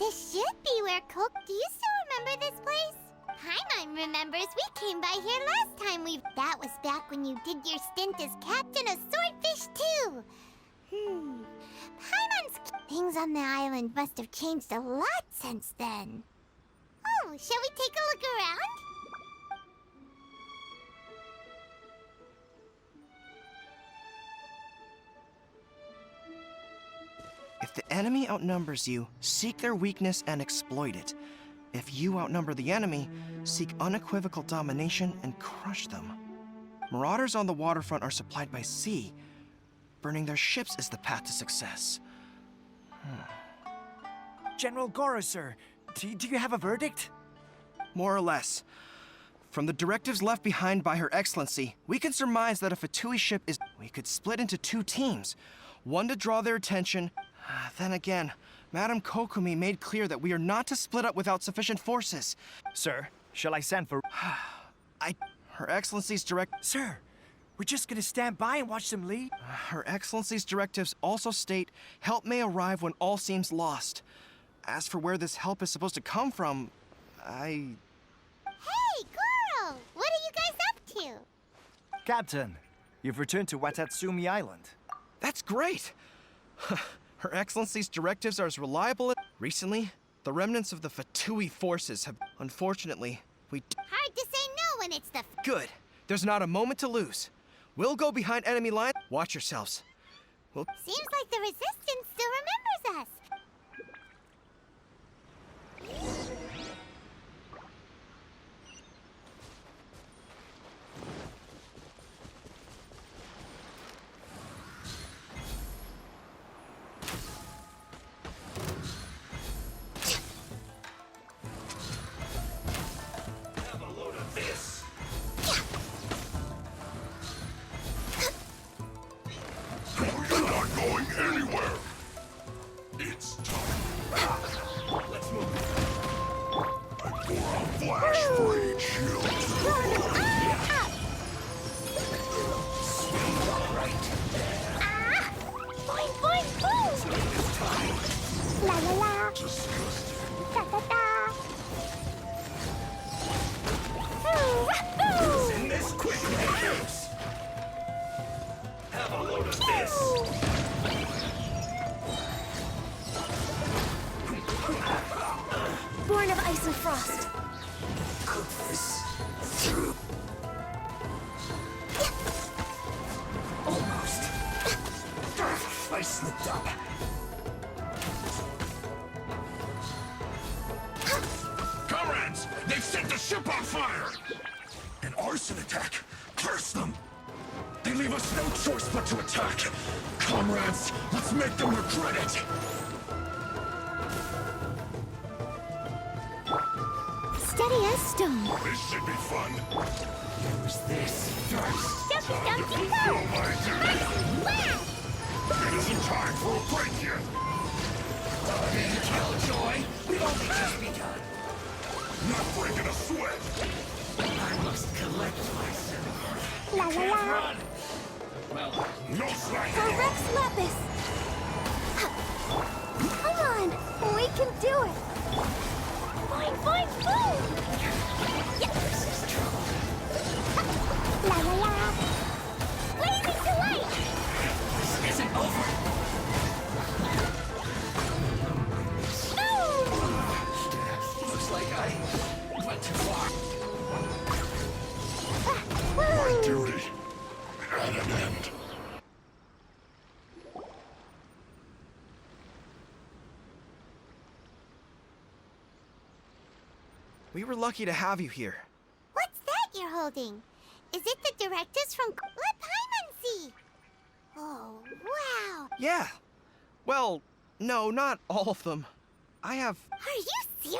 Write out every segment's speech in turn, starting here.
This should be where Do you still remember this place? Paimon remembers we came by here last time That was back when you did your stint as captain of Swordfish too. Paimon's... Things on the island must have changed a lot since then. Oh, shall we take a look around? If the enemy outnumbers you, seek their weakness and exploit it. If you outnumber the enemy, seek unequivocal domination and crush them. Marauders on the waterfront are supplied by sea. Burning their ships is the path to success. General Goro, sir, do you have a verdict? More or less. From the directives left behind by Her Excellency, we can surmise that if a Tui ship is... We could split into 2 teams. One to draw their attention. Then again, Madame Kokomi made clear that we are not to split up without sufficient forces. Sir, shall I send for... Her Excellency's Sir, we're just gonna stand by and watch them lead? Her Excellency's directives also state help may arrive when all seems lost. As for where this help is supposed to come from, Hey, Goro! What are you guys up to? Captain, you've returned to Watatsumi Island. That's great! Her Excellency's directives are as reliable as... Recently, the remnants of the Fatui forces have... Unfortunately, Hard to say no when it's the... Good. There's not a moment to lose. We'll go behind enemy lines. Watch yourselves. Seems like the Resistance still remembers us. Born of ice and frost. Almost. I slipped up. Comrades! They've set the ship on fire! An arson attack! Curse them! They leave us no choice but to attack! Comrades, let's make them regret it! Steady as stone. This should be fun. Use this first. Dumpy, Feel my fury. It isn't time for a break yet. Killjoy, we've only just begun. Not breaking a sweat. I must collect myself. La la la. Run. Well, no slack. For Rex Lapis. Come on, we can do it. Boing, boing, boom! This is trouble. La la la. Blazing delight! This isn't over. Looks like I went too far. My duty at an end. We were lucky to have you here. What's that you're holding? Is it the directives from... Let Paimon see! Oh, wow! Yeah. Well, no, not all of them. I have... Are you serious?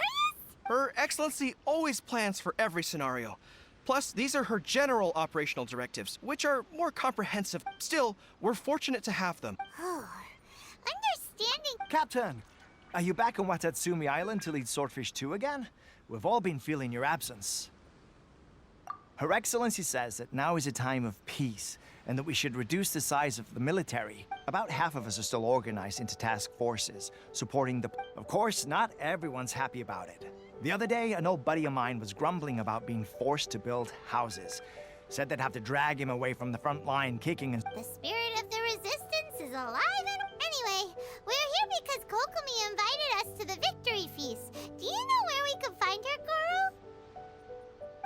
Her Excellency always plans for every scenario. Plus, these are her general operational directives, which are more comprehensive. Still, we're fortunate to have them. Oh, understanding... Captain, are you back on Watatsumi Island to lead Swordfish 2 again? We've all been feeling your absence. Her Excellency says that now is a time of peace, and that we should reduce the size of the military. About half of us are still organized into task forces, supporting the... Of course, not everyone's happy about it. The other day, an old buddy of mine was grumbling about being forced to build houses. Said they'd have to drag him away from the front line, kicking and... The spirit of the resistance is alive and... Anyway, we're here because Kokomi invited us to the victory feast. Do you know where we could find her, Goro?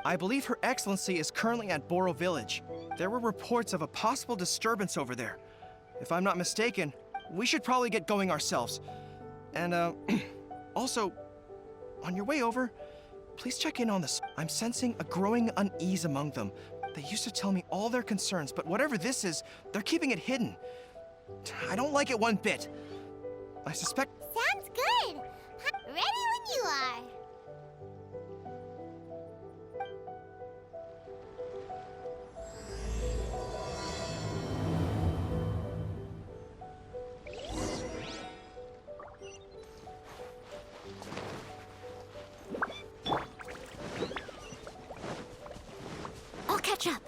I believe Her Excellency is currently at Boro Village. There were reports of a possible disturbance over there. If I'm not mistaken, we should probably get going ourselves. And, also, on your way over, please check in on this. I'm sensing a growing unease among them. They used to tell me all their concerns, but whatever this is, they're keeping it hidden. I don't like it one bit. I suspect... Sounds good. Ready when you are. I'll catch up.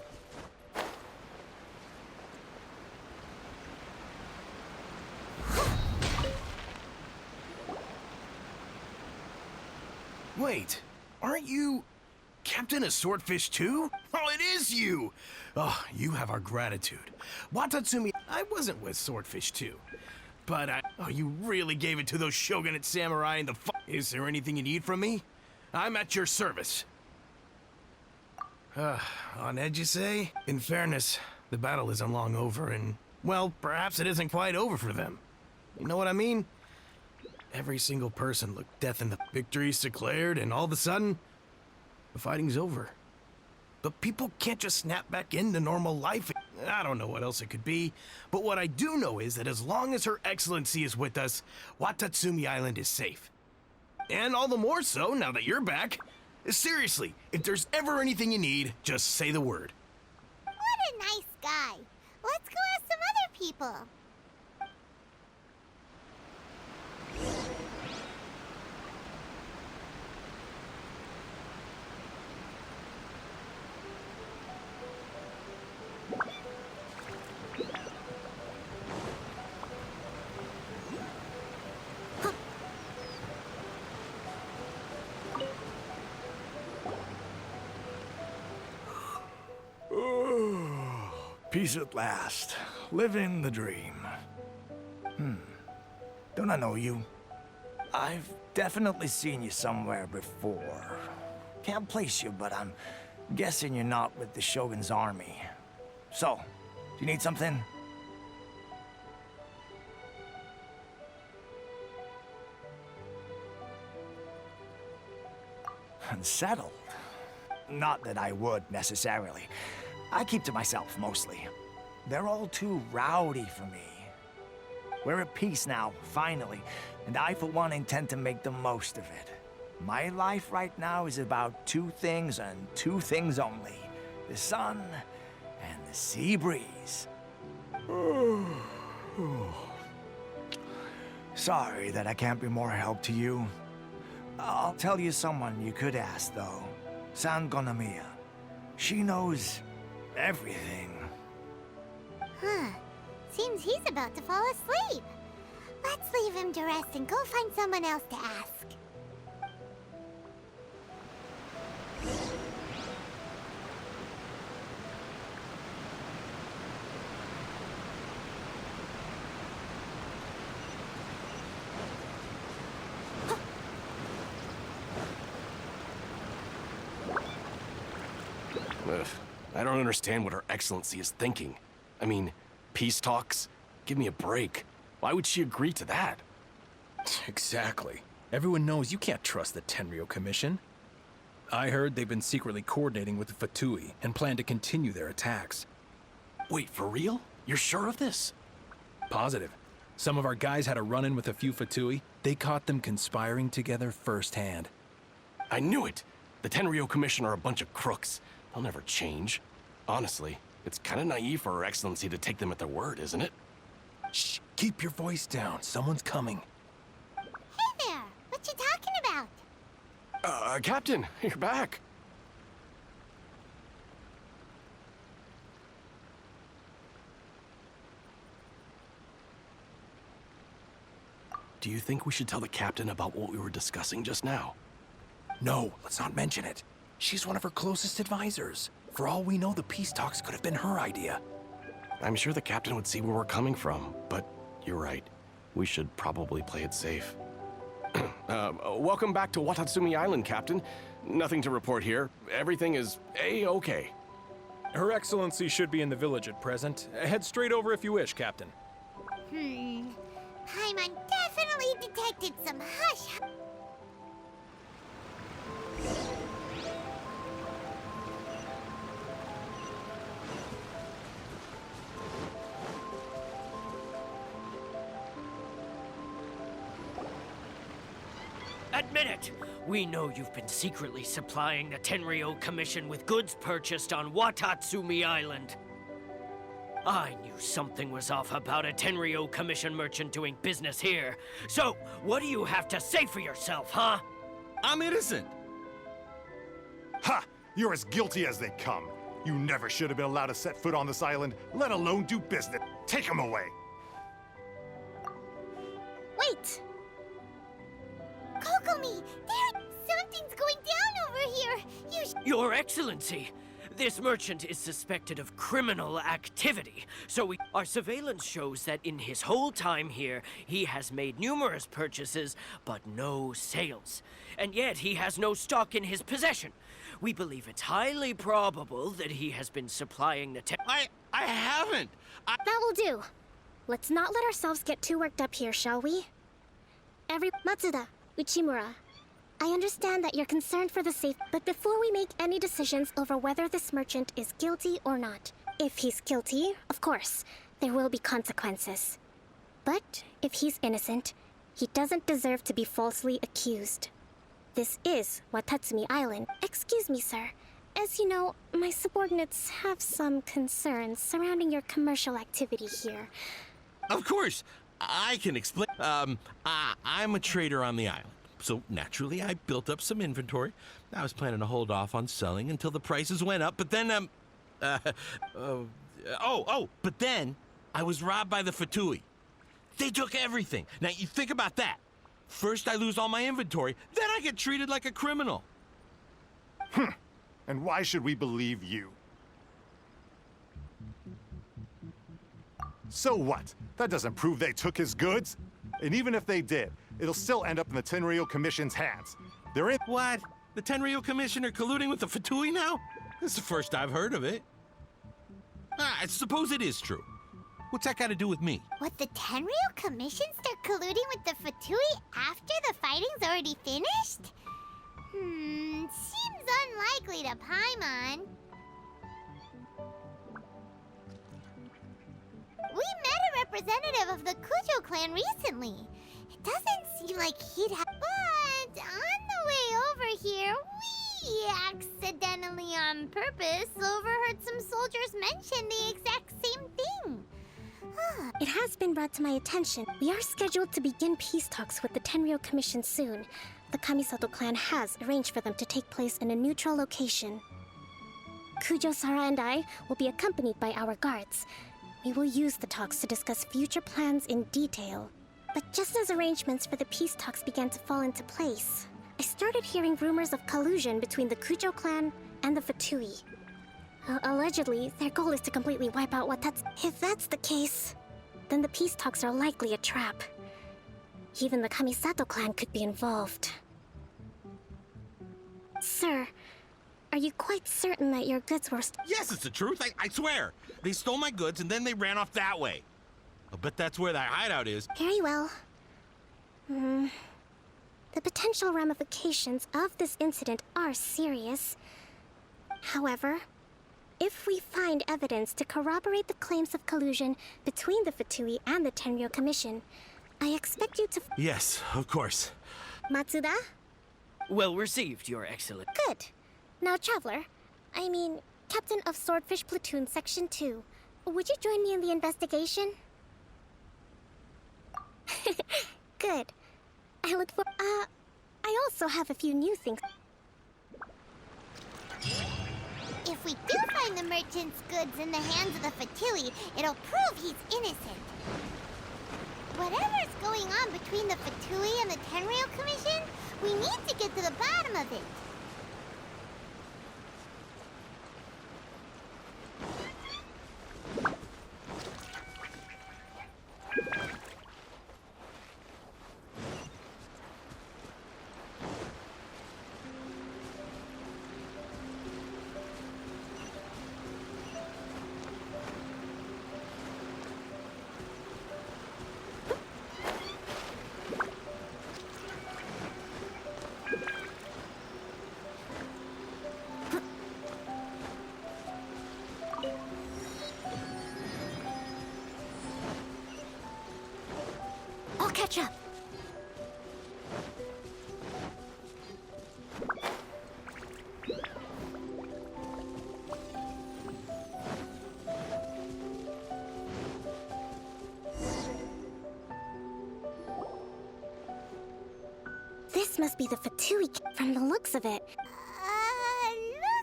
Wait, aren't you Captain of Swordfish too? Oh, it is you! Oh, you have our gratitude. Watatsumi, I wasn't with Swordfish too. But oh, you really gave it to those shogunate samurai in the Is there anything you need from me? I'm at your service. On edge, you say? In fairness, the battle isn't long over and, well, perhaps it isn't quite over for them. You know what I mean? Every single person looked death in the victory's declared, and all of a sudden, the fighting's over. But people can't just snap back into normal life. I don't know what else it could be, but what I do know is that as long as Her Excellency is with us, Watatsumi Island is safe. And all the more so now that you're back. Seriously, if there's ever anything you need, just say the word. What a nice guy. Let's go ask some other people. Peace at last. Living the dream. Don't I know you? I've definitely seen you somewhere before. Can't place you, but I'm guessing you're not with the Shogun's army. So, do you need something? Unsettled? Not that I would, necessarily. I keep to myself, mostly. They're all too rowdy for me. We're at peace now, finally, and I, for one, intend to make the most of it. My life right now is about two things and two things only. The sun and the sea breeze. Sorry that I can't be more help to you. I'll tell you someone you could ask, though. San Gonomiya. She knows everything. Huh. Seems he's about to fall asleep. Let's leave him to rest and go find someone else to ask. Ugh, I don't understand what Her Excellency is thinking. I mean, peace talks? Give me a break. Why would she agree to that? Exactly. Everyone knows you can't trust the Tenryo Commission. I heard they've been secretly coordinating with the Fatui and plan to continue their attacks. Wait, for real? You're sure of this? Positive. Some of our guys had a run-in with a few Fatui. They caught them conspiring together firsthand. I knew it! The Tenryo Commission are a bunch of crooks. They'll never change. Honestly, it's kind of naive for Her Excellency to take them at their word, isn't it? Shh, keep your voice down. Someone's coming. Hey there! What you talking about? Captain, you're back. Do you think we should tell the captain about what we were discussing just now? No, let's not mention it. She's one of her closest advisors. For all we know, the peace talks could have been her idea. I'm sure the captain would see where we're coming from, but you're right. We should probably play it safe. Welcome back to Watatsumi Island, Captain. Nothing to report here. Everything is A-okay. Her Excellency should be in the village at present. Head straight over if you wish, Captain. Paimon definitely detected some hush. Admit it! We know you've been secretly supplying the Tenryou Commission with goods purchased on Watatsumi Island. I knew something was off about a Tenryou Commission merchant doing business here. So, what do you have to say for yourself, huh? I'm innocent. Ha! You're as guilty as they come. You never should have been allowed to set foot on this island, let alone do business. Take him away. Wait! Kokomi! Something's going down over here! Your Excellency! This merchant is suspected of criminal activity, so our surveillance shows that in his whole time here, he has made numerous purchases, but no sales. And yet he has no stock in his possession. We believe it's highly probable that he has been supplying the I haven't. That will do. Let's not let ourselves get too worked up here, shall we? Matsuda, Uchimura, I understand that you're concerned for the safety, but before we make any decisions over whether this merchant is guilty or not, if he's guilty, of course, there will be consequences. But if he's innocent, he doesn't deserve to be falsely accused. This is Watatsumi Island. Excuse me, sir. As you know, my subordinates have some concerns surrounding your commercial activity here. Of course, I can explain. I'm a trader on the island. So naturally, I built up some inventory. I was planning to hold off on selling until the prices went up, but then, but then I was robbed by the Fatui. They took everything. Now, you think about that. First, I lose all my inventory, then I get treated like a criminal. And why should we believe you? So what? That doesn't prove they took his goods. And even if they did, it'll still end up in the Tenryou Commission's hands. They're in— What? The Tenryou Commission are colluding with the Fatui now? This is the first I've heard of it. I suppose it is true. What's that got to do with me? What, the Tenryou Commission start colluding with the Fatui after the fighting's already finished? Seems unlikely to Paimon. We met a representative of the Kujo clan recently. It doesn't seem like he'd have... But on the way over here, we accidentally on purpose overheard some soldiers mention the exact same thing. It has been brought to my attention. We are scheduled to begin peace talks with the Tenryou Commission soon. The Kamisato clan has arranged for them to take place in a neutral location. Kujo-Sara and I will be accompanied by our guards. We will use the talks to discuss future plans in detail. But just as arrangements for the peace talks began to fall into place, I started hearing rumors of collusion between the Kujo clan and the Fatui. Allegedly, their goal is to completely wipe out Watatsumi. If that's the case, then the peace talks are likely a trap. Even the Kamisato clan could be involved. Sir, are you quite certain that your goods were... Yes, it's the truth. I swear. They stole my goods and then they ran off that way. I'll bet that's where that hideout is. Very well. The potential ramifications of this incident are serious. However, if we find evidence to corroborate the claims of collusion between the Fatui and the Tenryou Commission, I expect you to... Yes, of course. Matsuda? Well received, Your Excellency. Good. Now, Traveler, Captain of Swordfish Platoon Section 2, would you join me in the investigation? Good. I look for... I also have a few new things. If we do find the merchant's goods in the hands of the Fatui, it'll prove he's innocent. Whatever's going on between the Fatui and the Tenryou Commission, we need to get to the bottom of it. I'll catch up. This must be the Fatui from the looks of it.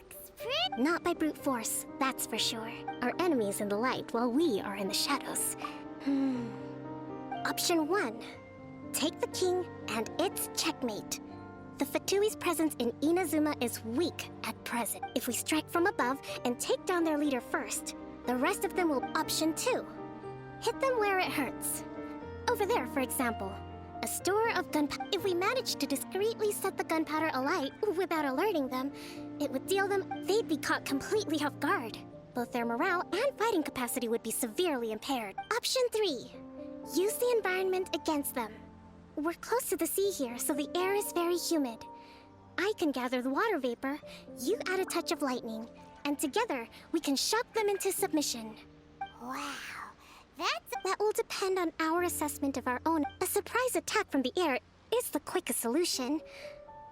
Looks pretty. Not by brute force, that's for sure. Our enemies in the light while we are in the shadows. Option 1. Take the king, and it's checkmate. The Fatui's presence in Inazuma is weak at present. If we strike from above and take down their leader first, the rest of them will. Option 2. Hit them where it hurts. Over there, for example. A store of gunpowder. If we managed to discreetly set the gunpowder alight without alerting them, it would deal them. They'd be caught completely off guard. Both their morale and fighting capacity would be severely impaired. Option 3. Use the environment against them. We're close to the sea here, so the air is very humid. I can gather the water vapor, you add a touch of lightning, and together we can shock them into submission. Wow, That will depend on our assessment of our own. A surprise attack from the air is the quickest solution.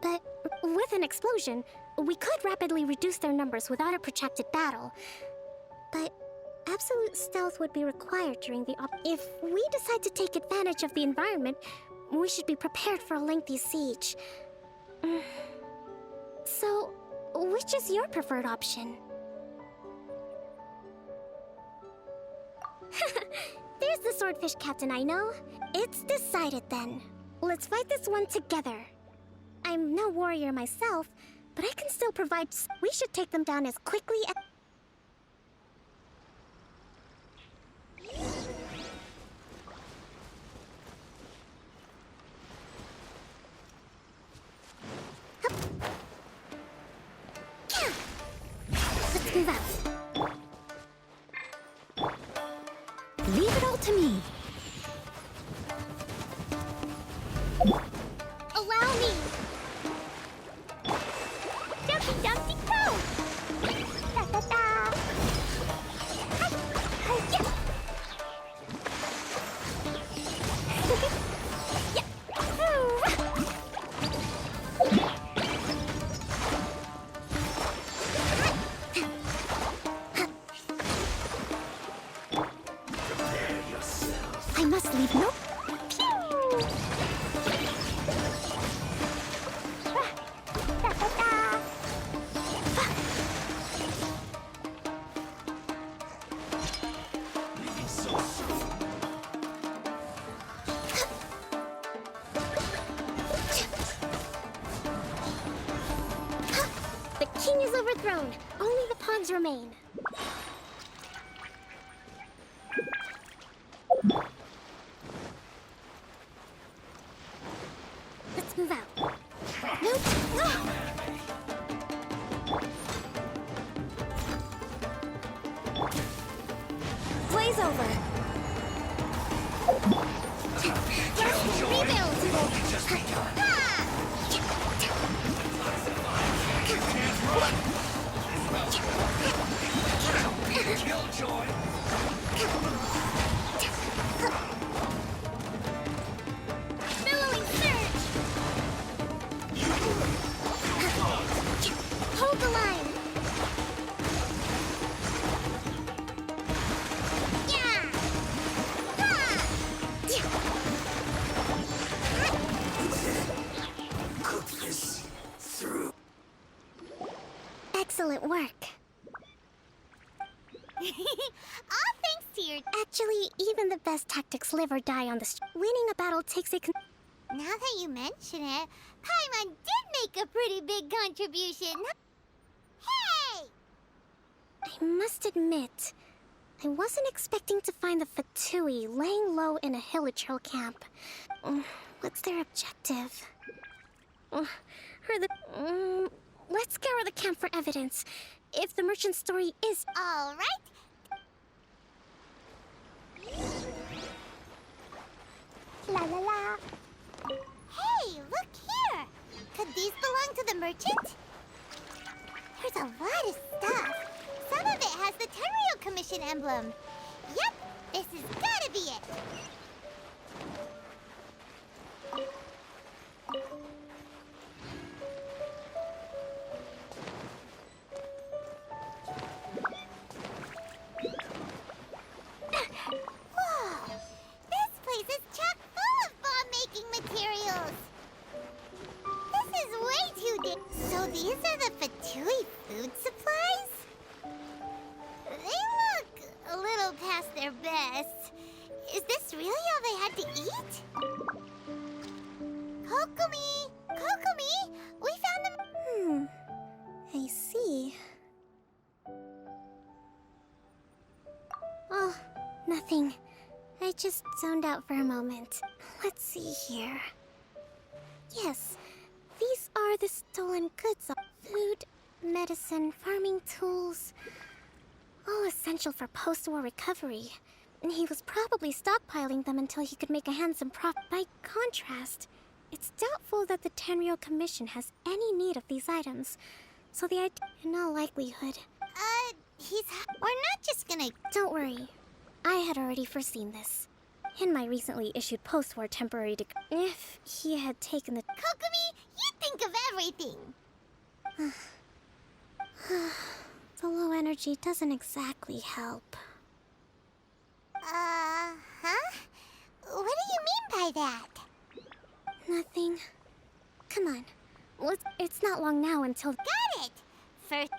But with an explosion, we could rapidly reduce their numbers without a protracted battle. But absolute stealth would be required during the If we decide to take advantage of the environment, we should be prepared for a lengthy siege. So, which is your preferred option? There's the swordfish captain I know. It's decided then. Let's fight this one together. I'm no warrior myself, but I can still provide. We should take them down as quickly as. Let's move out. Leave it all to me. Allow me. Dumpty dumpty go! Da da da! Hi! Hi! Yeah! Yeah! I must leave no. The king is overthrown. Only the pawns remain. Let's move out. Nope. Blaze over. Rebuild. Killjoy! Billowing surge! Hold the line. Yeah! Ha! Cook this through. Excellent work. All thanks here. Actually, even the best tactics live or die on the winning a battle takes a Now that you mention it, Paimon did make a pretty big contribution. Hey! I must admit, I wasn't expecting to find the Fatui laying low in a Hilichurl camp. What's their objective? Let's scour the camp for evidence. If the merchant's story is... All right. La la la. Hey, look here. Could these belong to the merchant? There's a lot of stuff. Some of it has the Tenryou Commission emblem. Yep, this has gotta be it. Whoa! This place is chock full of bomb-making materials. This is way too So these are the Fatui food supplies? They look a little past their best. Is this really all they had to eat? Kokomi! Kokomi! We found them! I see. Oh, nothing. I just zoned out for a moment. Let's see here. Yes, these are the stolen goods. Food, medicine, farming tools. All essential for post-war recovery. And he was probably stockpiling them until he could make a handsome profit. By contrast, it's doubtful that the Tenryou Commission has any need of these items. So the idea, in all likelihood... We're not just gonna... Don't worry. I had already foreseen this. In my recently issued post-war temporary decree, if he had taken the... Kokomi, you think of everything! The low energy doesn't exactly help. Huh? What do you mean by that? Nothing. Come on. It's not long now until... Got it! First...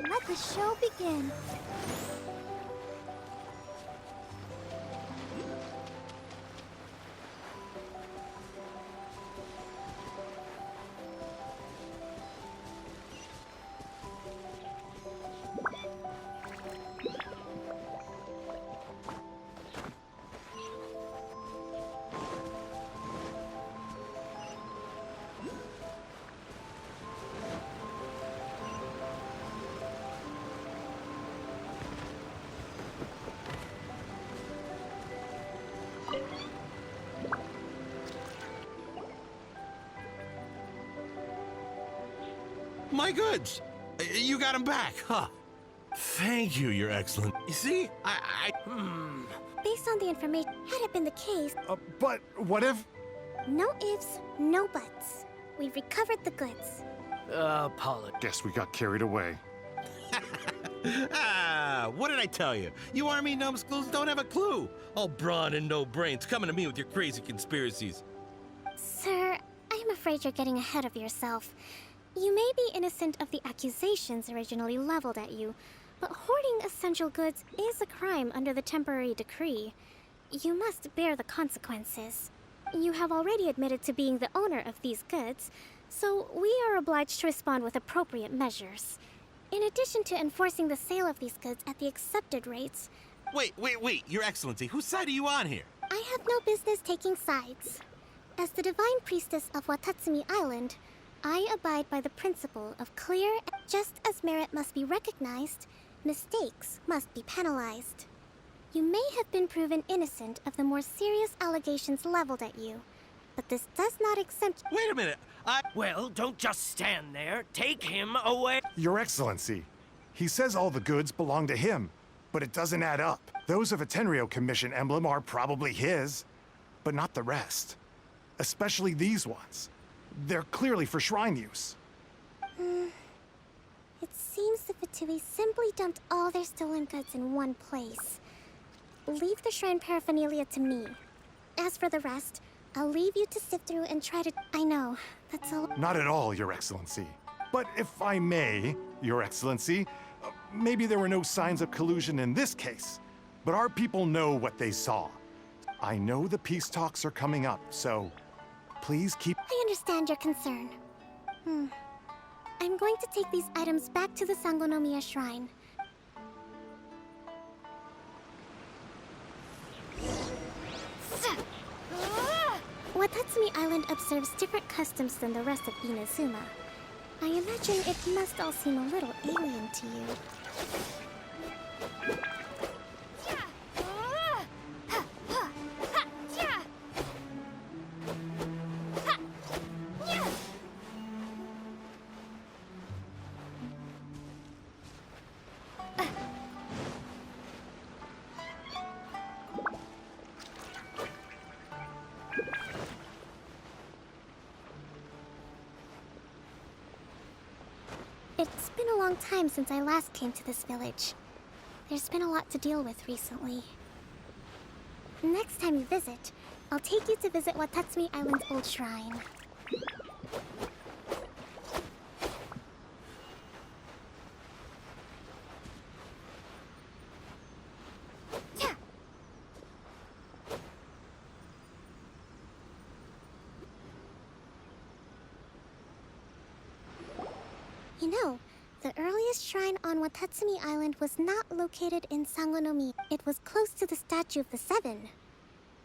Let the show begin. My goods! You got them back, huh? Thank you, Your Excellence. You see, Based on the information, had it been the case, But what if... no ifs, no buts. We've recovered the goods. Apologies. Guess we got carried away. what did I tell you? You army numbskulls don't have a clue. All brawn and no brains coming to me with your crazy conspiracies. Sir, I'm afraid you're getting ahead of yourself. You may be innocent of the accusations originally leveled at you, but hoarding essential goods is a crime under the temporary decree. You must bear the consequences. You have already admitted to being the owner of these goods, so we are obliged to respond with appropriate measures. In addition to enforcing the sale of these goods at the accepted rates... Wait, Your Excellency, whose side are you on here? I have no business taking sides. As the Divine Priestess of Watatsumi Island, I abide by the principle of clear... Just as merit must be recognized, mistakes must be penalized. You may have been proven innocent of the more serious allegations leveled at you, but this does not exempt... Wait a minute, Well, don't just stand there. Take him away. Your Excellency, he says all the goods belong to him. but it doesn't add up. Those of a Tenryo Commission emblem are probably his, but not the rest. Especially these ones. They're clearly for shrine use. It seems the Fatui simply dumped all their stolen goods in one place. Leave the shrine paraphernalia to me. As for the rest, I'll leave you to sift through and try to... I know, that's all... Not at all, Your Excellency. But if I may, Your Excellency, maybe there were no signs of collusion in this case, but our people know what they saw. I know the peace talks are coming up, so please keep... I understand your concern. I'm going to take these items back to the Sangonomiya Shrine. Watatsumi Island observes different customs than the rest of Inazuma. I imagine it must all seem a little alien to you. It's been a long time since I last came to this village. There's been a lot to deal with recently. Next time you visit, I'll take you to visit Watatsumi Island's old shrine. You know, the earliest shrine on Watatsumi Island was not located in Sangonomiya. It was close to the Statue of the Seven.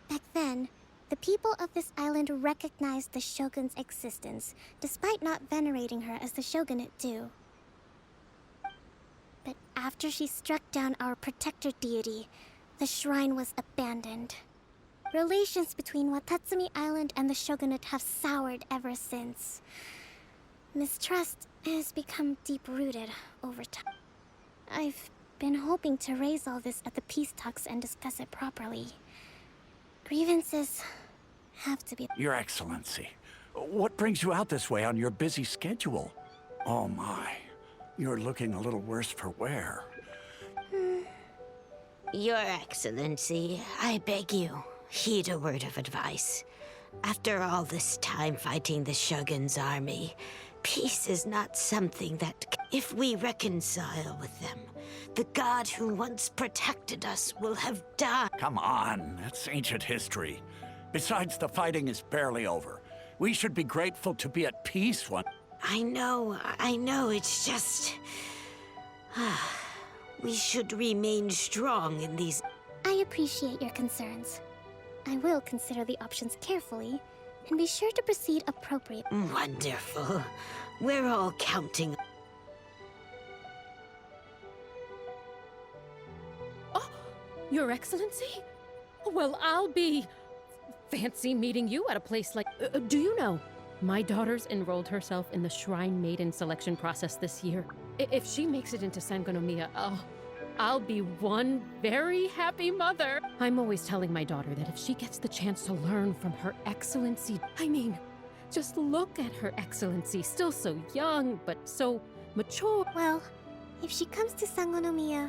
Back then, the people of this island recognized the shogun's existence, despite not venerating her as the shogunate do. But after she struck down our protector deity, the shrine was abandoned. Relations between Watatsumi Island and the shogunate have soured ever since. Mistrust has become deep-rooted over time. I've been hoping to raise all this at the peace talks and discuss it properly. Grievances have to be... Your Excellency, what brings you out this way on your busy schedule? Oh my, you're looking a little worse for wear. Your Excellency, I beg you, heed a word of advice. After all this time fighting the Shogun's army, peace is not something that... If we reconcile with them, the god who once protected us will have died. Come on, that's ancient history. Besides, the fighting is barely over. We should be grateful to be at peace one... I know, it's just... we should remain strong in these... I appreciate your concerns. I will consider the options carefully, and be sure to proceed appropriately. Wonderful. We're all counting... Oh, Your Excellency? Well, I'll be... fancy meeting you at a place like... do you know? My daughter's enrolled herself in the Shrine Maiden selection process this year. If she makes it into Sangonomiya, I'll be one very happy mother. I'm always telling my daughter that if she gets the chance to learn from Her Excellency... I mean, just look at Her Excellency, still so young, but so mature. Well, if she comes to Sangonomiya...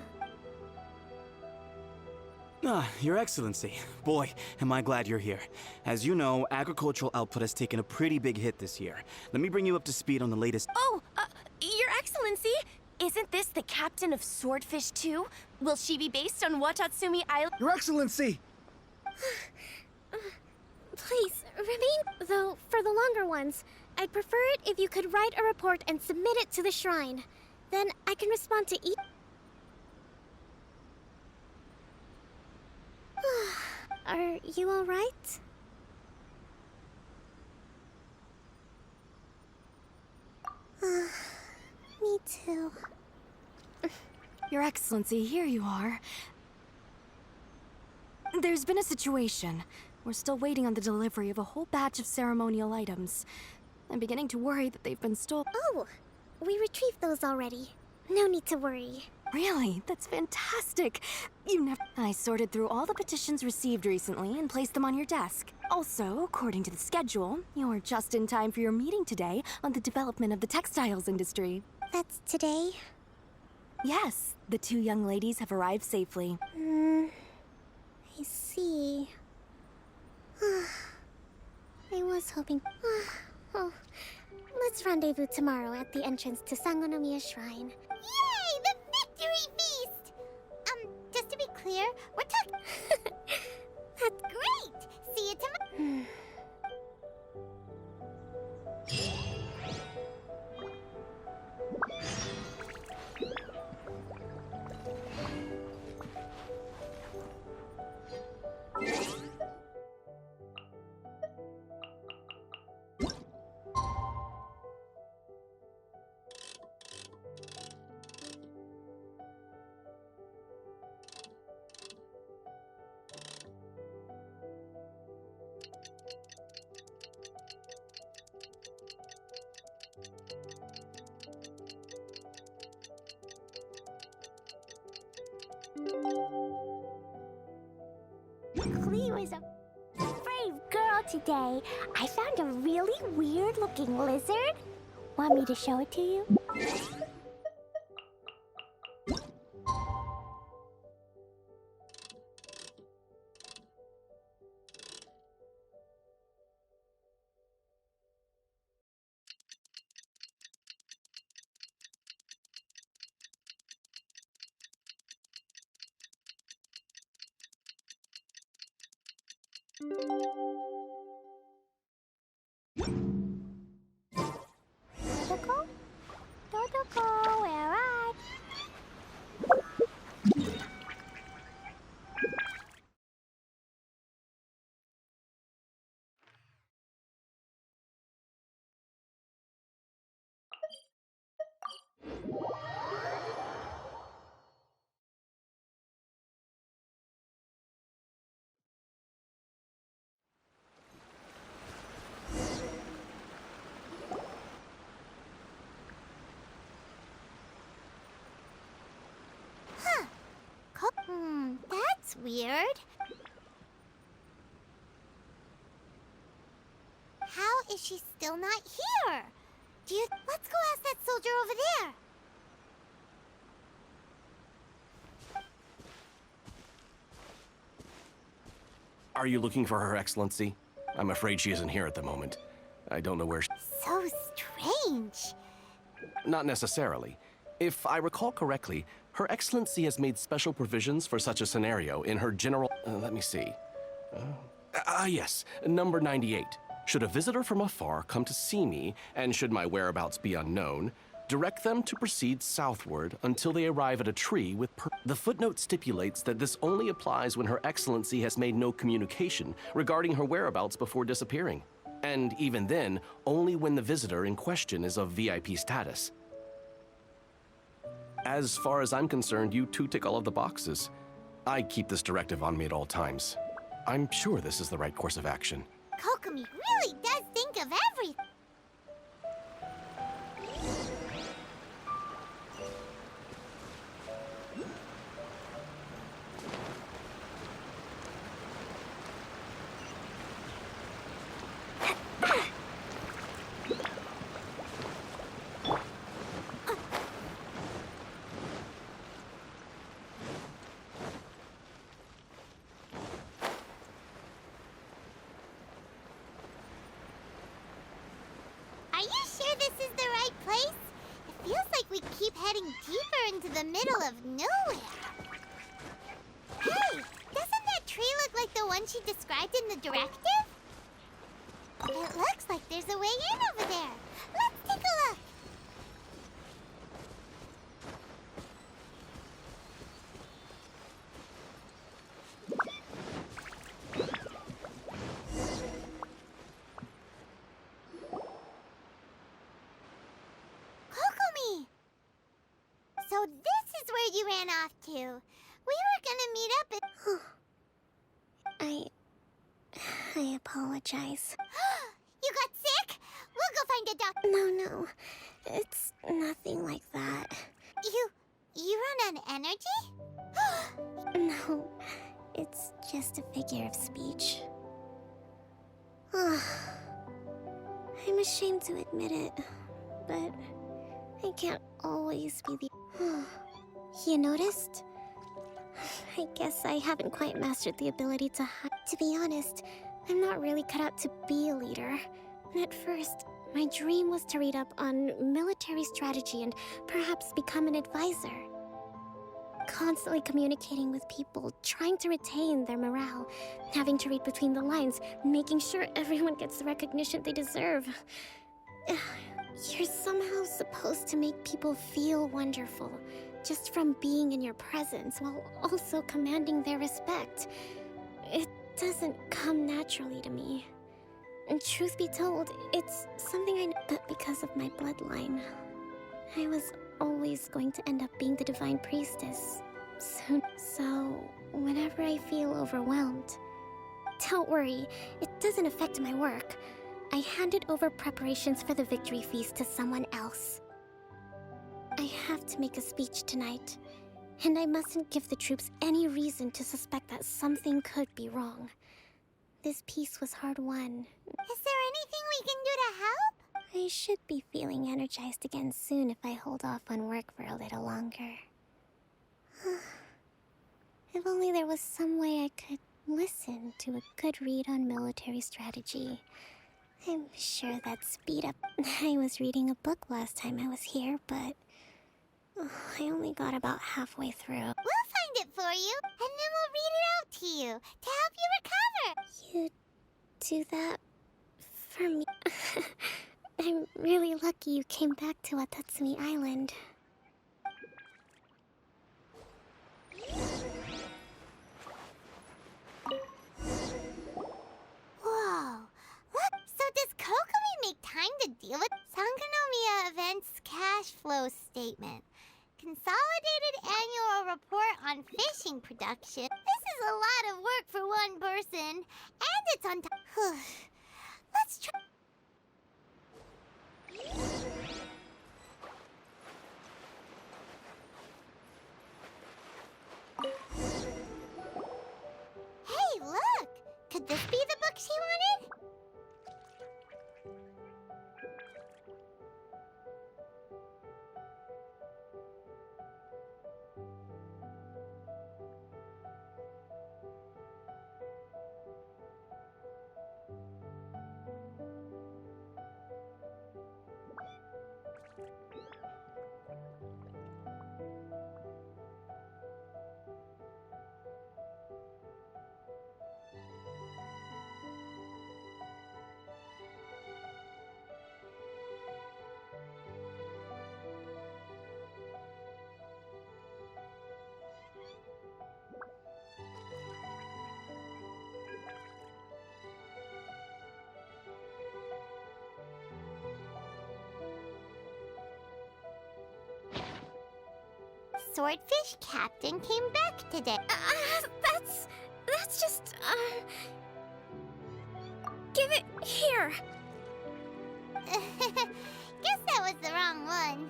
Your Excellency. Boy, am I glad you're here. As you know, agricultural output has taken a pretty big hit this year. Let me bring you up to speed on the latest... Oh, Your Excellency! Isn't this the captain of Swordfish 2? Will she be based on Watatsumi Island? Your Excellency! Please, remain... Though, for the longer ones, I'd prefer it if you could write a report and submit it to the shrine. Then I can respond to each... Are you all right? Me too. Your Excellency, here you are. There's been a situation. We're still waiting on the delivery of a whole batch of ceremonial items. I'm beginning to worry that they've been stolen. Oh, we retrieved those already. No need to worry. Really? That's fantastic. I sorted through all the petitions received recently and placed them on your desk. Also, according to the schedule, you're just in time for your meeting today on the development of the textiles industry. That's today? Yes, the two young ladies have arrived safely. I see. I was hoping... Oh, let's rendezvous tomorrow at the entrance to Sangonomiya Shrine. Yay! The victory feast! Just to be clear, we're talking... That's great! See you tomorrow. Clee was a brave girl today. I found a really weird-looking lizard. Want me to show it to you? Dodoko? Dodoko, where are you? That's weird. How is she still not here? Let's go ask that soldier over there. Are you looking for Her Excellency? I'm afraid she isn't here at the moment. I don't know where she... So strange. Not necessarily. If I recall correctly, Her Excellency has made special provisions for such a scenario in her general... let me see. Yes, number 98. Should a visitor from afar come to see me, and should my whereabouts be unknown, direct them to proceed southward until they arrive at a tree with The footnote stipulates that this only applies when Her Excellency has made no communication regarding her whereabouts before disappearing. And even then, only when the visitor in question is of VIP status. As far as I'm concerned, you two tick all of the boxes. I keep this directive on me at all times. I'm sure this is the right course of action. Kokomi really does think of everything. Are you sure this is the right place? It feels like we keep heading deeper into the middle of nowhere. Hey, doesn't that tree look like the one she described in the directive? It looks like there's a way in over there. Let's take a look. Kokomi! So this is where you ran off to. We were gonna meet up at... I apologize. You got sick? We'll go find a doctor. No. It's nothing like that. You run on energy? No, it's just a figure of speech. I'm ashamed to admit it, but I can't always be the... You noticed? I guess I haven't quite mastered the ability to hide. To be honest, I'm not really cut out to be a leader. At first, my dream was to read up on military strategy and perhaps become an advisor. Constantly communicating with people, trying to retain their morale, having to read between the lines, making sure everyone gets the recognition they deserve. You're somehow supposed to make people feel wonderful, just from being in your presence, while also commanding their respect. It doesn't come naturally to me. And truth be told, it's something I know, but because of my bloodline, I was always going to end up being the Divine Priestess soon. So, whenever I feel overwhelmed, don't worry, it doesn't affect my work. I handed over preparations for the victory feast to someone else. I have to make a speech tonight, and I mustn't give the troops any reason to suspect that something could be wrong. This peace was hard won. Is there anything we can do to help? I should be feeling energized again soon if I hold off on work for a little longer. If only there was some way I could listen to a good read on military strategy. I'm sure that'd speed up. I was reading a book last time I was here, but I only got about halfway through. We'll find it for you, and then we'll read it out to you to help you recover. You do that for me? I'm really lucky you came back to Watatsumi Island. Whoa. Look, so does Kokomi make time to deal with Sangonomiya Events Cash Flow Statement? Consolidated Annual Report on Fishing Production. This is a lot of work for one person, and it's on time. Let's try. Hey, look! Could this be the book she wanted? Swordfish Captain came back today. That's just, give it here. Guess that was the wrong one.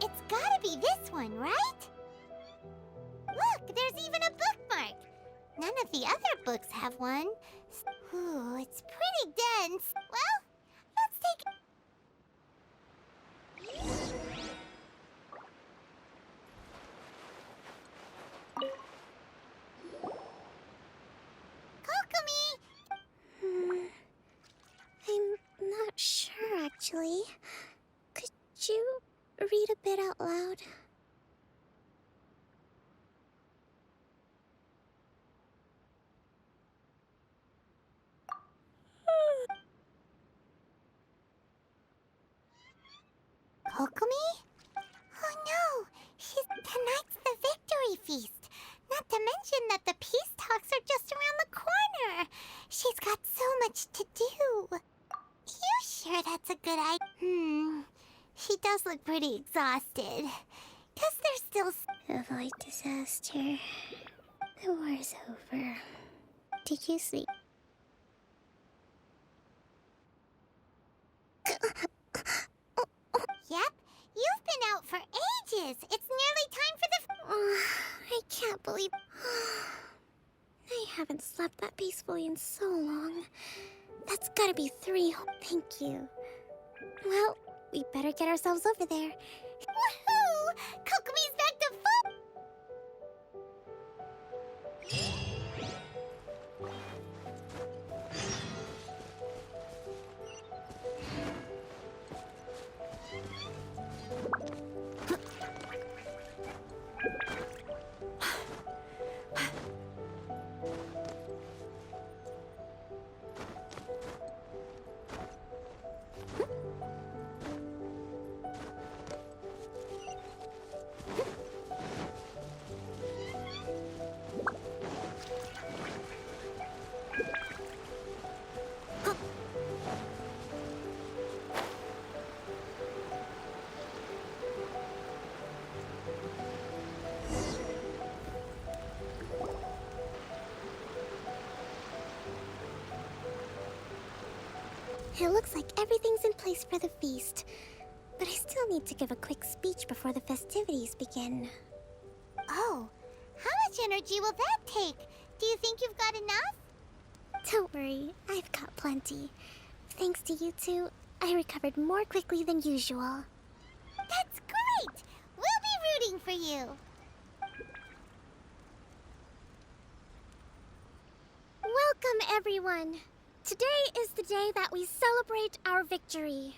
It's gotta be this one, right? Look, there's even a bookmark. None of the other books have one. Ooh, it's pretty dense. Well, let's take it. Kokomi! I'm not sure, actually. Could you read a bit out loud? Kokomi? Oh no! Tonight's the victory feast! Not to mention that the peace talks are just around the corner! She's got so much to do! You sure that's a good idea? She does look pretty exhausted. Guess there's still... Avoid disaster. The war's over. Did you see? Yep, you've been out for ages. It's nearly time for the... I can't believe... I haven't slept that peacefully in so long. That's gotta be 3 Thank you. Well, we better get ourselves over there. Woohoo! Kokomi's back to full... It looks like everything's in place for the feast. But I still need to give a quick speech before the festivities begin. Oh, how much energy will that take? Do you think you've got enough? Don't worry, I've got plenty. Thanks to you two, I recovered more quickly than usual. That's great! We'll be rooting for you. Welcome, everyone! Today is the day that we celebrate our victory.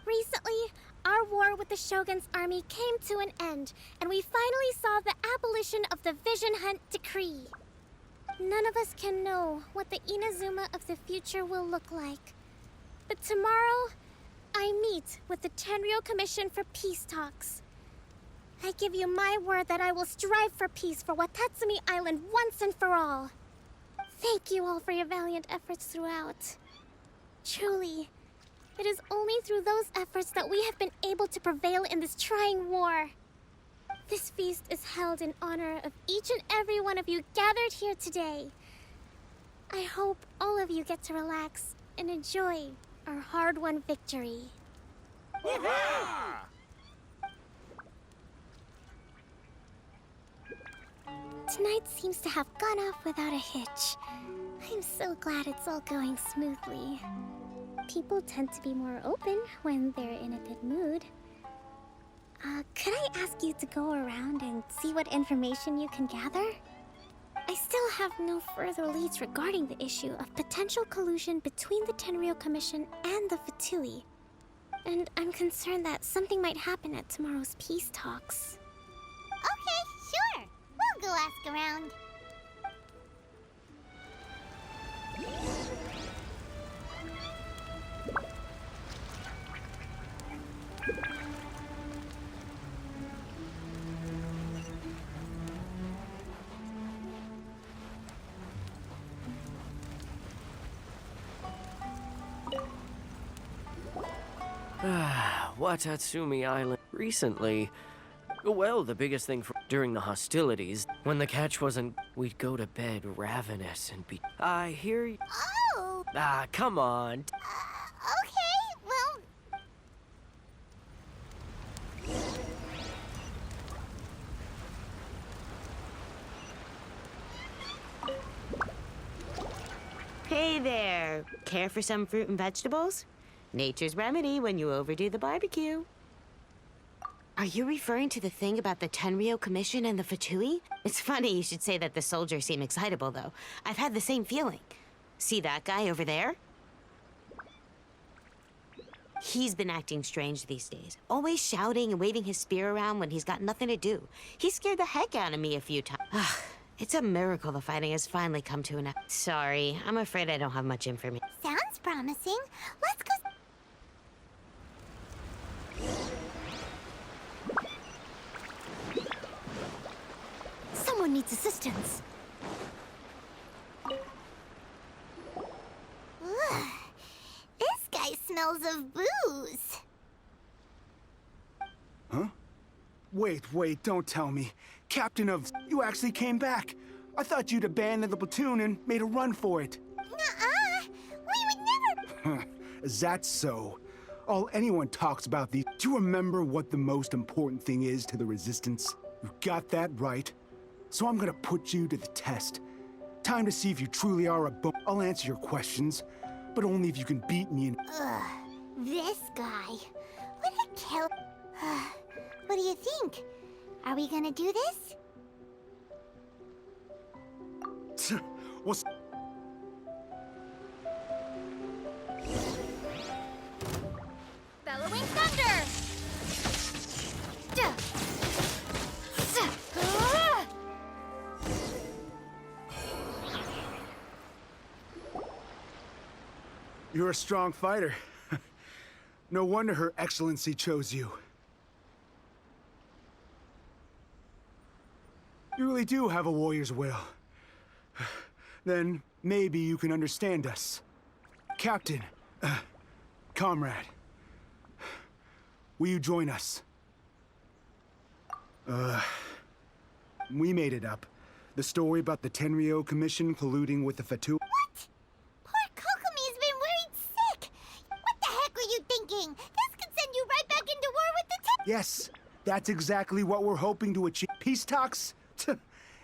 Recently, our war with the Shogun's army came to an end, and we finally saw the abolition of the Vision Hunt Decree. None of us can know what the Inazuma of the future will look like. But tomorrow, I meet with the Tenryou Commission for peace talks. I give you my word that I will strive for peace for Watatsumi Island once and for all. Thank you all for your valiant efforts throughout. Truly, it is only through those efforts that we have been able to prevail in this trying war. This feast is held in honor of each and every one of you gathered here today. I hope all of you get to relax and enjoy our hard-won victory. Tonight seems to have gone off without a hitch. I'm so glad it's all going smoothly. People tend to be more open when they're in a good mood. Could I ask you to go around and see what information you can gather? I still have no further leads regarding the issue of potential collusion between the Tenryou Commission and the Fatui. And I'm concerned that something might happen at tomorrow's peace talks. Okay, sure. We'll go ask around. Watatsumi Island. Recently, well, the biggest thing during the hostilities, when the catch wasn't, we'd go to bed ravenous and be... I hear you. Oh! Come on. Okay, well... Hey there. Care for some fruit and vegetables? Nature's remedy when you overdo the barbecue. Are you referring to the thing about the Tenryou Commission and the Fatui? It's funny you should say that the soldiers seem excitable, though. I've had the same feeling. See that guy over there? He's been acting strange these days. Always shouting and waving his spear around when he's got nothing to do. He scared the heck out of me a few times. It's a miracle the fighting has finally come to an end. Sorry, I'm afraid I don't have much information. Sounds promising. Let's go... Someone needs assistance. Ugh. This guy smells of booze. Huh? Wait, don't tell me. Captain of... You actually came back. I thought you'd abandoned the platoon and made a run for it. Nuh-uh! We would never... Is that so? All anyone talks about these... Do you remember what the most important thing is to the Resistance? You got that right. So I'm gonna put you to the test. Time to see if you truly are a bo... I'll answer your questions, but only if you can beat me in... Ugh, this guy. What a kill... What do you think? Are we gonna do this? What's... Bellowing thunder! You're a strong fighter. No wonder Her Excellency chose you. You really do have a warrior's will. Then maybe you can understand us. Captain, comrade, will you join us? We made it up. The story about the Tenryo Commission colluding with the Fatu... What? Poor Kokomi's been worried sick! What the heck were you thinking? This could send you right back into war with the Yes, that's exactly what we're hoping to achieve. Peace talks?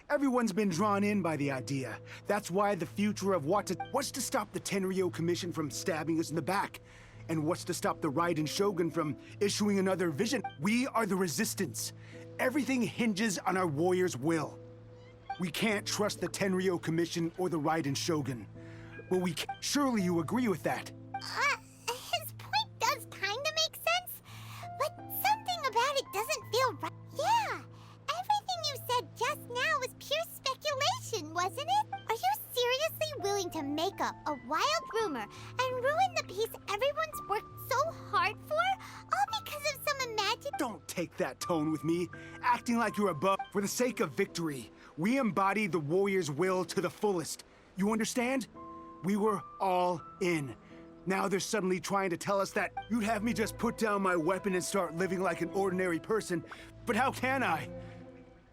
Everyone's been drawn in by the idea. That's why the future of what's to stop the Tenryo Commission from stabbing us in the back? And what's to stop the Raiden Shogun from issuing another vision? We are the Resistance. Everything hinges on our warrior's will. We can't trust the Tenryo Commission or the Raiden Shogun. But we can. Surely you agree with that? His point does kinda make sense, but something about it doesn't feel right. Yeah, everything you said just now was pure speculation, wasn't it? Are you seriously willing to make up a wild rumor and ruin the peace everyone's worked so hard for, all because of some imagined... Don't take that tone with me, acting like you're above. For the sake of victory, we embody the warrior's will to the fullest. You understand? We were all in. Now they're suddenly trying to tell us that you'd have me just put down my weapon and start living like an ordinary person. But how can I?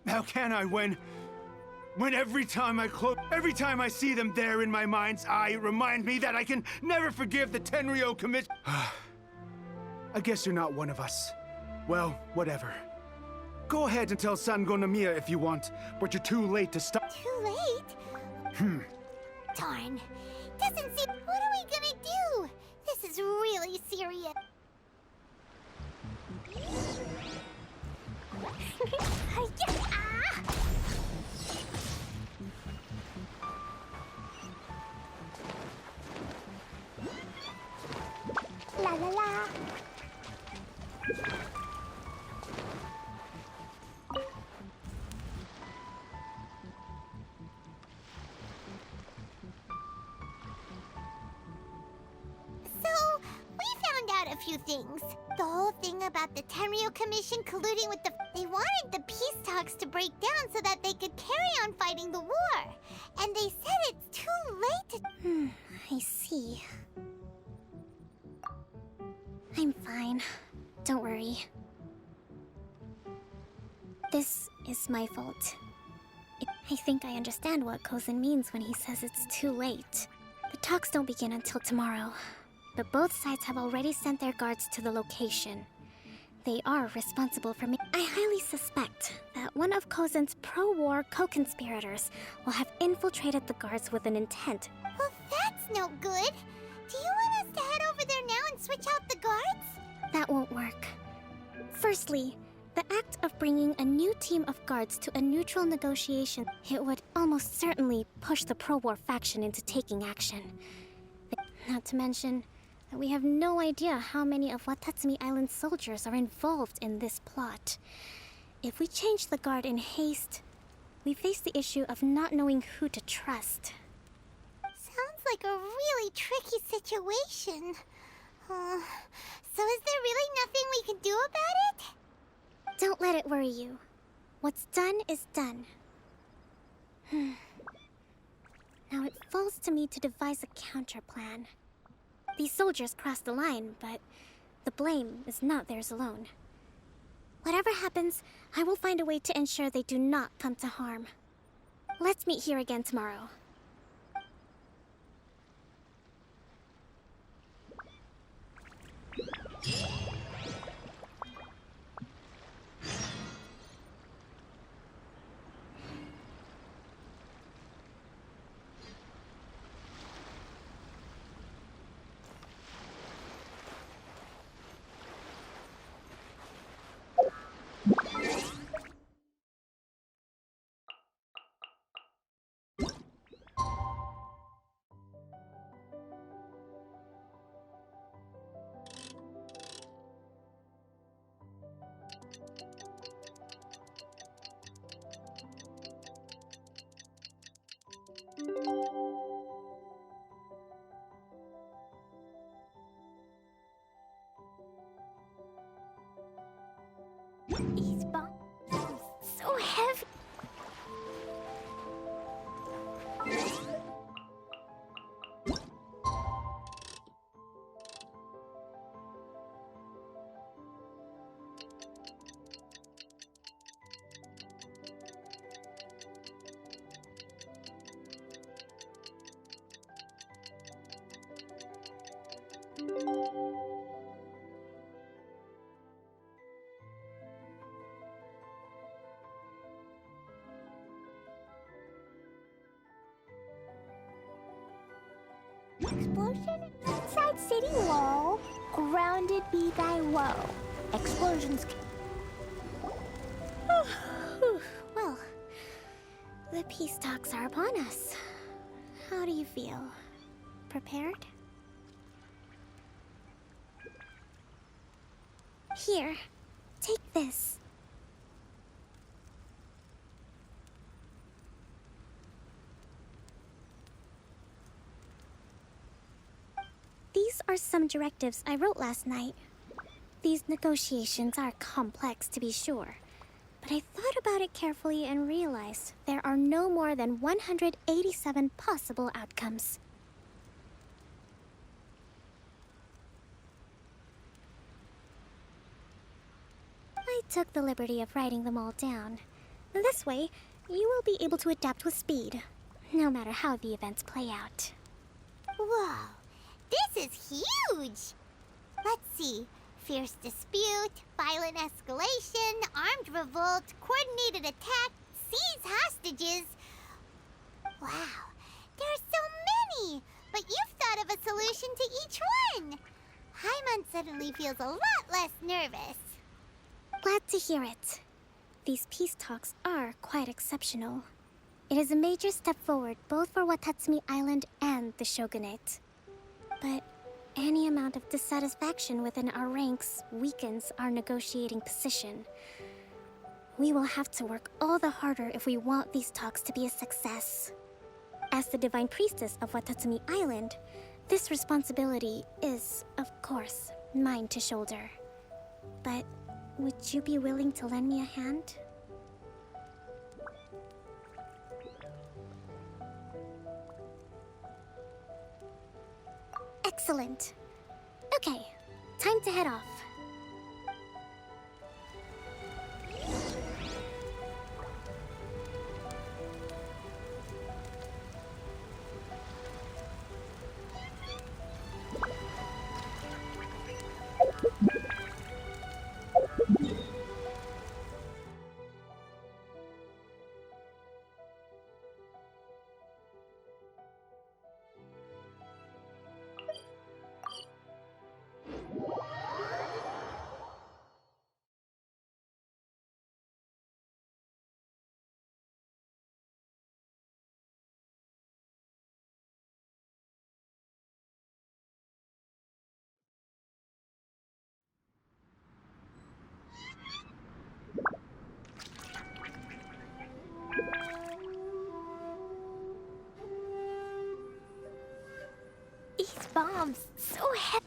How can I when every time I see them there in my mind's eye, it reminds me that I can never forgive the Tenryo Commission. I guess you're not one of us. Well, whatever. Go ahead and tell Sango Nomiya if you want, but you're too late to stop. Too late? Darn. Doesn't seem... What are we gonna do? This is really serious. La la la. So, we found out a few things. The whole thing about the Tenryo Commission colluding with the... They wanted the peace talks to break down so that they could carry on fighting the war. And they said it's too late to... I see. I'm fine. Don't worry. This is my fault. I think I understand what Kozin means when he says it's too late. The talks don't begin until tomorrow, but both sides have already sent their guards to the location. They are responsible for me. I highly suspect that one of Kozin's pro-war co-conspirators will have infiltrated the guards with an intent. Well, that's no good. Do you want us to head over there now and switch out the guards? That won't work. Firstly, the act of bringing a new team of guards to a neutral negotiation, it would almost certainly push the pro-war faction into taking action. Not to mention that we have no idea how many of Watatsumi Island's soldiers are involved in this plot. If we change the guard in haste, we face the issue of not knowing who to trust. Sounds like a really tricky situation. So is there really nothing we can do about it? Don't let it worry you. What's done is done. Now it falls to me to devise a counter plan. These soldiers crossed the line, but the blame is not theirs alone. Whatever happens, I will find a way to ensure they do not come to harm. Let's meet here again tomorrow. These bombs so heavy. Explosion inside city wall. Grounded be thy woe. Explosions. Well, the peace talks are upon us. How do you feel? Prepared? Here, take this. These are some directives I wrote last night. These negotiations are complex, to be sure, but I thought about it carefully and realized there are no more than 187 possible outcomes. I took the liberty of writing them all down. This way, you will be able to adapt with speed, no matter how the events play out. Whoa, this is huge! Let's see. Fierce dispute, violent escalation, armed revolt, coordinated attack, seize hostages. Wow, there are so many! But you've thought of a solution to each one! Hyman suddenly feels a lot less nervous. Glad to hear it. These peace talks are quite exceptional. It is a major step forward both for Watatsumi Island and the Shogunate. But any amount of dissatisfaction within our ranks weakens our negotiating position. We will have to work all the harder if we want these talks to be a success. As the Divine Priestess of Watatsumi Island, this responsibility is, of course, mine to shoulder. But would you be willing to lend me a hand? Excellent. Okay, time to head off. These bombs so heavy.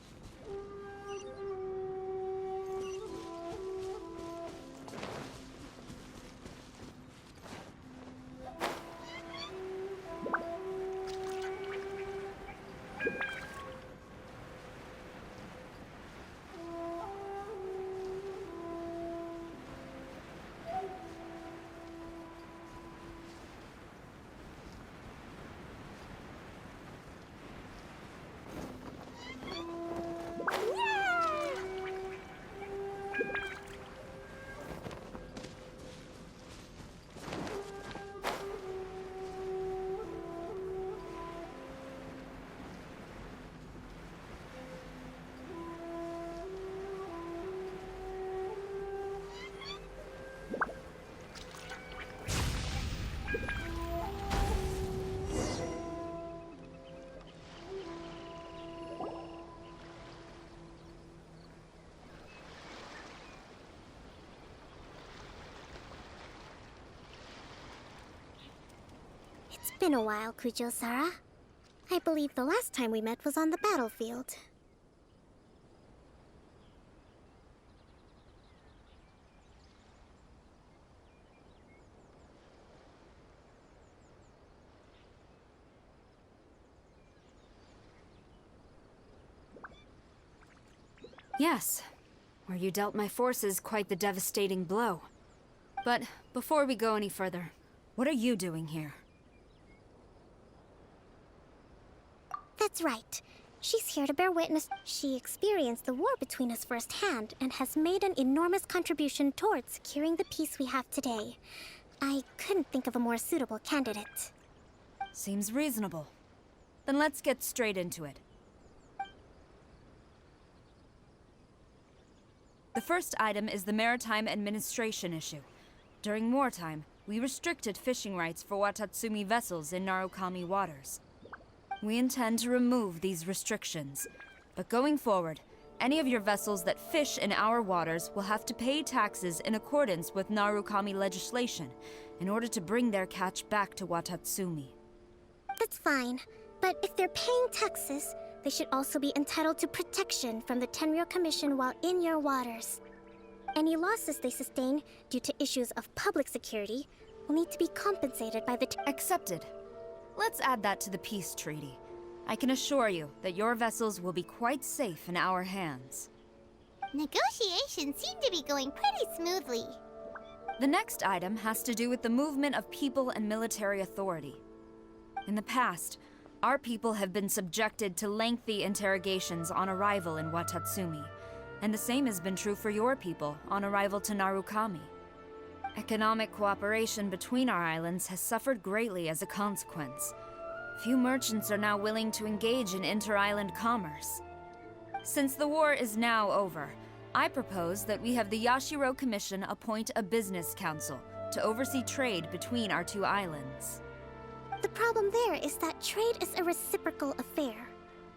It's been a while, Kujo-Sara. I believe the last time we met was on the battlefield. Yes, where you dealt my forces quite the devastating blow. But before we go any further, what are you doing here? That's right. She's here to bear witness. She experienced the war between us firsthand and has made an enormous contribution towards securing the peace we have today. I couldn't think of a more suitable candidate. Seems reasonable. Then let's get straight into it. The first item is the Maritime Administration issue. During wartime, we restricted fishing rights for Watatsumi vessels in Narukami waters. We intend to remove these restrictions, but going forward, any of your vessels that fish in our waters will have to pay taxes in accordance with Narukami legislation in order to bring their catch back to Watatsumi. That's fine, but if they're paying taxes, they should also be entitled to protection from the Tenryou Commission while in your waters. Any losses they sustain due to issues of public security will need to be compensated by the Accepted. Let's add that to the peace treaty. I can assure you that your vessels will be quite safe in our hands. Negotiations seem to be going pretty smoothly. The next item has to do with the movement of people and military authority. In the past, our people have been subjected to lengthy interrogations on arrival in Watatsumi, and the same has been true for your people on arrival to Narukami. Economic cooperation between our islands has suffered greatly as a consequence. Few merchants are now willing to engage in inter-island commerce. Since the war is now over, I propose that we have the Yashiro Commission appoint a business council to oversee trade between our two islands. The problem there is that trade is a reciprocal affair.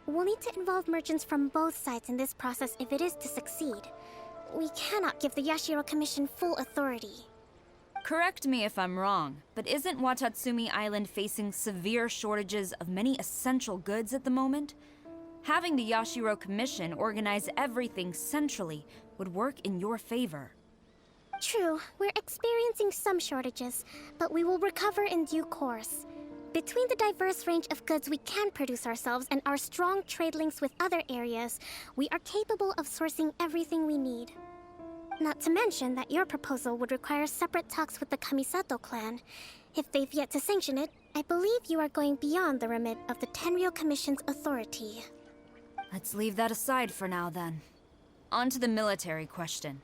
We'll need to involve merchants from both sides in this process if it is to succeed. We cannot give the Yashiro Commission full authority. Correct me if I'm wrong, but isn't Watatsumi Island facing severe shortages of many essential goods at the moment? Having the Yashiro Commission organize everything centrally would work in your favor. True, we're experiencing some shortages, but we will recover in due course. Between the diverse range of goods we can produce ourselves and our strong trade links with other areas, we are capable of sourcing everything we need. Not to mention that your proposal would require separate talks with the Kamisato clan. If they've yet to sanction it, I believe you are going beyond the remit of the Tenryou Commission's authority. Let's leave that aside for now, then. On to the military question.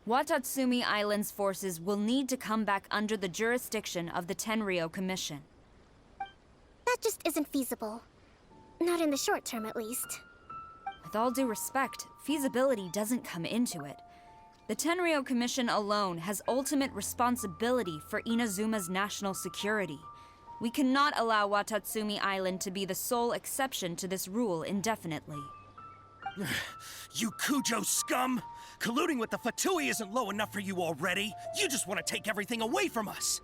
Watatsumi Island's forces will need to come back under the jurisdiction of the Tenryou Commission. That just isn't feasible. Not in the short term, at least. With all due respect, feasibility doesn't come into it. The Tenryou Commission alone has ultimate responsibility for Inazuma's national security. We cannot allow Watatsumi Island to be the sole exception to this rule indefinitely. You Kujo scum! Colluding with the Fatui isn't low enough for you already. You just want to take everything away from us.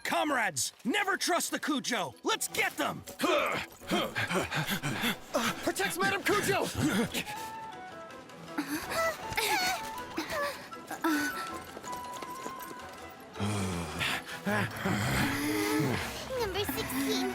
Comrades, never trust the Kujo. Let's get them! Protect Madame Kujo! Number 16